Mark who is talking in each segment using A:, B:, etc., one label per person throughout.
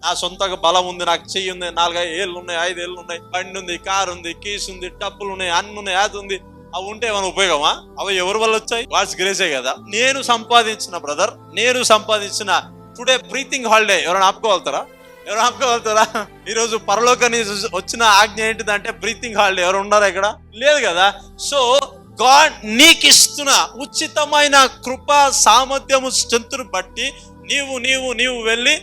A: నా సొంతగా బలం ఉంది, నాకు చెయ్యి ఉంది, 4 ఏళ్ళు ఉన్నాయి, 5 ఏళ్ళు ఉన్నాయి, బండి ఉంది, కారు ఉంది, కీస్ ఉంది, డబ్బులు ఉన్నాయి, అన్ని ఉన్నాయి, అది ఉంది. అవి ఉంటే ఏమైనా ఉపయోగమా? అవి ఎవరి వల్ల వచ్చాయి? గాడ్స్ గ్రేసే కదా. నేను సంపాదించిన బ్రదర్, నేను సంపాదించిన టుడే బ్రీతింగ్ హాలిడే ఎవరైనా ఆపుకోగలుగుతారా? ఎవరు ఆపుకోగలుగుతారా? ఈరోజు పరలోకాన్ని వచ్చిన ఆజ్ఞ ఏంటిదంటే బ్రీతింగ్ హాలిడే. ఎవరు ఉన్నారా ఇక్కడ? లేదు కదా. సో గాడ్ నీకు ఇస్తున్న ఉచితమైన కృప, సామర్థ్యము, స్ట్రెంత్ను బట్టి నీవు వెళ్ళి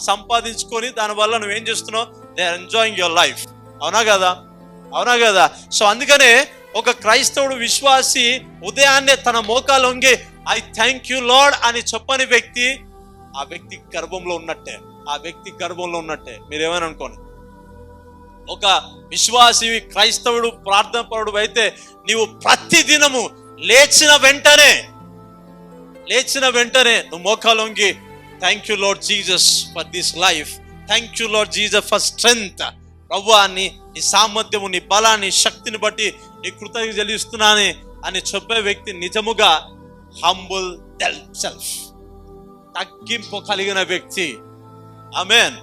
A: సంపాదించుకొని దానివల్ల నువ్వేం చేస్తున్నావు? They are enjoying your life. అవునా కదా? అవునా కదా? సో అందుకనే ఒక క్రైస్తవుడు విశ్వాసి ఉదయాన్నే తన మోకాలు వంగి ఐ థ్యాంక్ యూ లార్డ్ అని చెప్పని వ్యక్తి, ఆ వ్యక్తి గర్భంలో ఉన్నట్టే. ఆ వ్యక్తి గర్భంలో ఉన్నట్టే. మీరేమైనా అనుకోండి. ఒక విశ్వాసి క్రైస్తవుడు ప్రార్థనాపరుడు అయితే నీవు ప్రతి దినము లేచిన వెంటనే నువ్వు మోకాలు వంగి thank you lord Jesus for this life, thank you lord Jesus for strength. ప్రభువా నీ సామర్థ్యము, నీ బలాన్ని, శక్తిని బట్టి నీ కృతజ్ఞత చెల్లిస్తున్నాను అని చెప్పే వ్యక్తి నిజముగా హంబుల్ సెల్ఫ్, తగ్గింపు కలిగిన వ్యక్తి. ఆమేన్.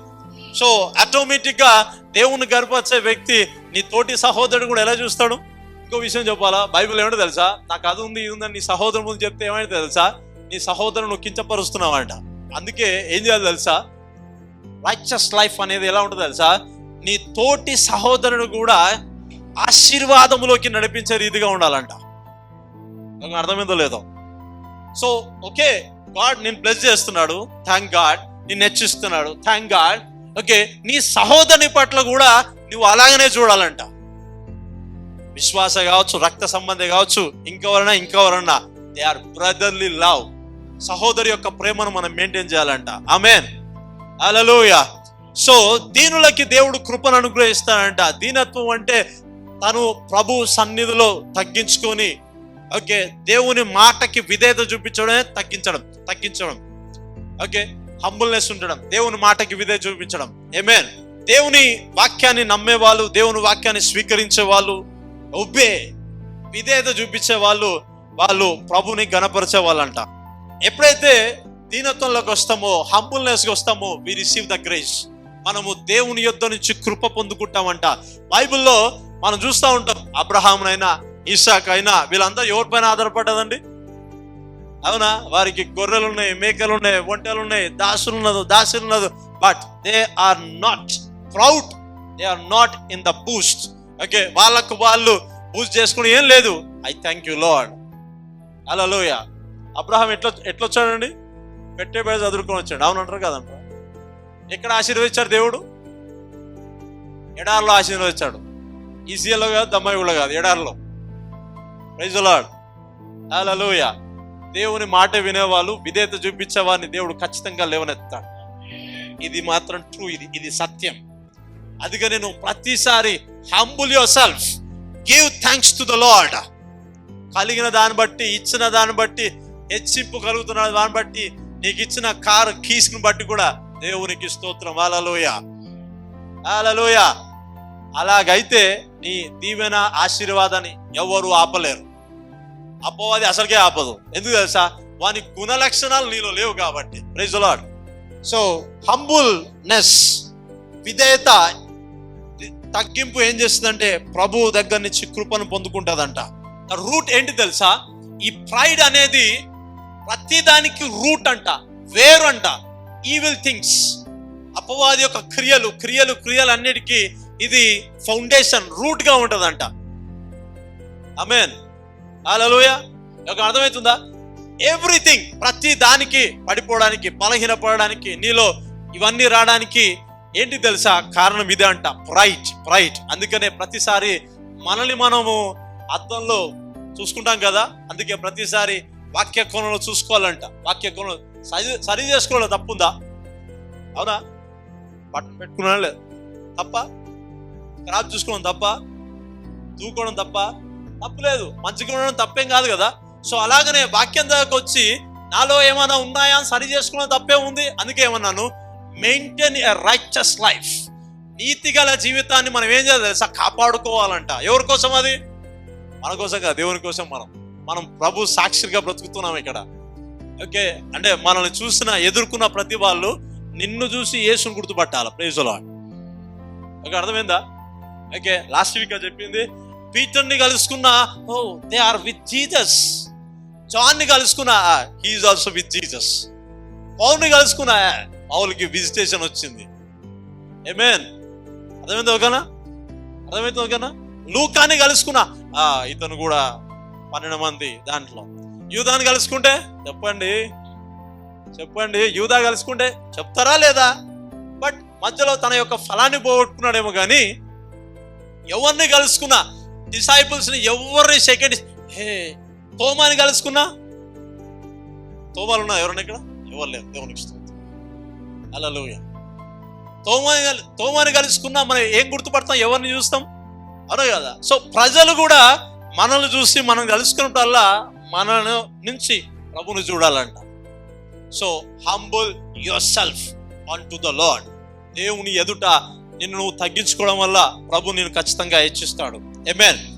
A: సో ఆటోమేటిక్ గా దేవుని గర్పరిచే వ్యక్తి నీ తోటి సహోదరుడు కూడా ఎలా చూస్తాడు? ఇంకో విషయం చెప్పాలా? బైబిల్ ఏమంటే తెలుసా? నాకు అది ఉంది, ఇది ఉందని నీ సహోదరు ముందు చెప్తే ఏమైనా తెలుసా? నీ సహోదరుడు నువ్వు కించపరుస్తున్నావంట. అందుకే ఏం చేయాలి తెలుసా? రైచస్ లైఫ్ అనేది ఎలా ఉంటుంది తెలుసా? నీ తోటి సహోదరుడు కూడా ఆశీర్వాదములోకి నడిపించే రీతిగా ఉండాలంట. అర్థమైందో లేదో? సో ఓకే, గాడ్ నేను బ్లెస్ చేస్తున్నాడు, థ్యాంక్ గాడ్. నిన్ను హెచ్చిస్తున్నాడు, థ్యాంక్ గాడ్. ఓకే, నీ సహోదరుని పట్ల కూడా నువ్వు అలాగనే చూడాలంట. విశ్వాస కావచ్చు, రక్త సంబంధి కావచ్చు, ఇంకెవరన్నా దే ఆర్ బ్రదర్లీ లవ్. సహోదరి యొక్క ప్రేమను మనం మెయింటైన్ చేయాలంట. ఆమేన్. హల్లెలూయా. సో దీనులకి దేవుడు కృపను అనుగ్రహిస్తాడంట. దీనత్వం అంటే తను ప్రభు సన్నిధిలో తగ్గించుకొని, ఓకే, దేవుని మాటకి విధేయత చూపించడమే తగ్గించడం. ఓకే, హంబుల్నెస్ ఉండడం, దేవుని మాటకి విధేయత చూపించడం. ఆమేన్. దేవుని వాక్యాన్ని నమ్మేవాళ్ళు, దేవుని వాక్యాన్ని స్వీకరించే వాళ్ళు, విధేయత చూపించే వాళ్ళు ప్రభుని గణపరిచే వాళ్ళంట. ఎప్పుడైతే దీనత్వంలోకి వస్తామో, హంబుల్నెస్కి వస్తామో, వి రిసీవ్ ద గ్రేస్. మనము దేవుని యొద్ద నుంచి కృప పొందుకుంటామంట. బైబిల్లో మనం చూస్తూ ఉంటాం, అబ్రహామునైనా, ఇస్సాక్ అయినా, వీళ్ళంతా ఎవరిపైన ఆధారపడ్డదండి? అవునా? వారికి గొర్రెలు ఉన్నాయి, మేకలు ఉన్నాయి, ఒంటెలు ఉన్నాయి, దాసులు ఉన్నది. But they are not proud, they are not in the boost. Okay, వాళ్ళకు వాళ్ళు బూస్ట్ చేసుకుని ఏం లేదు. I thank you lord. Hallelujah. Abraham ఎట్లా వచ్చాడండి? పెట్టే బయట చదువుకొని వచ్చాడు. అవునంటారు కదంట. ఎక్కడ ఆశీర్వదించాడు దేవుడు? ఎడారిలో ఆశీర్వదించాడు. ఈసీఎల్లో కాదు, దమ్మాయిలో కాదు, ఎడారిలో. Praise the Lord. హల్లెలూయా. దేవుని మాట వినేవాళ్ళు, విధేయత చూపించే వారిని దేవుడు ఖచ్చితంగా లేవనెత్తాడు. ఇది మాత్రం ట్రూ, ఇది సత్యం. అందుకని నువ్వు ప్రతిసారి humble your self, give thanks to the lord. కలిగిన దాన్ని బట్టి, ఇచ్చిన దాన్ని బట్టి, హెచ్చింపు కలుగుతున్న దాన్ని బట్టి, నీకు ఇచ్చిన కారు కీస్ని బట్టి కూడా దేవునికి స్తోత్రం. హల్లెలూయా. హల్లెలూయా. అలాగైతే నీ దీవెన, ఆశీర్వాదాన్ని ఎవరు ఆపలేరు. అపవాది అసలుకే ఆపదు. ఎందుకు తెలుసా? వాని గుణ లక్షణాలు నీలో లేవు కాబట్టి. Praise the lord. So humbleness, విధేయత, తగ్గింపు ఏం చేస్తుందంటే ప్రభు దగ్గర నుంచి కృపను పొందుకుంటుందంట. రూట్ ఏంటి తెలుసా? ఈ ప్రైడ్ అనేది ప్రతిదానికి రూట్ అంట, వేరు అంట. ఈవిల్ థింగ్స్, అపవాది యొక్క క్రియలు అన్నిటికీ ఇది ఫౌండేషన్, రూట్ గా ఉంటదంట. ఆమేన్. హల్లెలూయా. అర్థమవుతుందా? ఎవ్రీథింగ్, ప్రతి దానికి పడిపోవడానికి, బలహీనపడడానికి, నీలో ఇవన్నీ రావడానికి ఏంటి తెలుసా? కారణం ఇదే అంట, ప్రైడ్. అందుకనే ప్రతిసారి మనల్ని మనము అద్దంలో చూసుకుంటాం కదా. అందుకే ప్రతిసారి వాక్య కోణంలో చూసుకోవాలంట. వాక్య కోణంలో సరి చేసుకోవడం తప్పుందా? అవునా? బట్టలు పెట్టుకున్నా లేదు తప్ప, ఖరాబ్ చూసుకోవడం తప్ప, దూకోవడం తప్ప, తప్పులేదు. మంచిగా ఉండడం తప్పేం కాదు కదా. సో అలాగనే వాక్యం దగ్గరకు వచ్చి నాలో ఏమైనా ఉన్నాయా అని సరి చేసుకోవడం తప్పే ఉంది. అందుకే ఏమన్నాను, మెయింటైన్ ఎ రైచస్ లైఫ్. నీతిగల జీవితాన్ని మనం ఏం చేయాలి తెలుసా? కాపాడుకోవాలంట. ఎవరి కోసం? అది మన కోసం కాదు, దేవుని కోసం. మనం ప్రభు సాక్షిగా బ్రతుకుతున్నాం ఇక్కడ. ఓకే, అంటే మనల్ని చూసిన, ఎదుర్కొన్న ప్రతి వాళ్ళు నిన్ను చూసి యేసుని గుర్తుపట్టాలి. Praise the Lord. ఓకే, అర్థమైందా? ఓకే, లాస్ట్ వీక్ చెప్పింది పీటర్ని కలుసుకున్నా, oh they are with Jesus. జాన్ని కలుసుకున్నా, హీఈస్ ఆల్సో విత్ జీసస్. పౌల్ని కలుసుకున్నా, పౌల్కి విజిటేషన్ వచ్చింది. ఆమేన్. అర్థమైంది? ఓకేనా? అర్థమైతే ఓకేనా? లూకాని కలుసుకున్నా, ఇతను కూడా 12 మంది దాంట్లో. యూదాని కలుసుకుంటే చెప్పండి యూదా కలుసుకుంటే చెప్తారా లేదా? బట్ మధ్యలో తన యొక్క ఫలాన్ని పోగొట్టుకున్నాడేమో కానీ ఎవరిని కలుసుకున్నా, డిసైపుల్స్ని ఎవరిని సెకండ్, తోమాని కలుసుకున్నా, తోమాలు ఉన్నా ఎవరన్నా ఇక్కడ? ఎవరు లేరు. దేవునికి స్తోత్రం. హల్లెలూయా. తోమాని కలుసుకున్నా మనం ఏం గుర్తుపడతాం? ఎవరిని చూస్తాం? అవును కదా? సో ప్రజలు కూడా మనల్ని చూసి మనం కలుసుకున్నప్పుడల్లా మన నుంచి ప్రభుని చూడాలంట. So humble yourself on to the Lord. దేవుని ఎదుట నిన్ను నువ్వు తగ్గించుకోవడం వల్ల ప్రభు నిన్ను ఖచ్చితంగా హెచ్చిస్తాడు. ఆమేన్.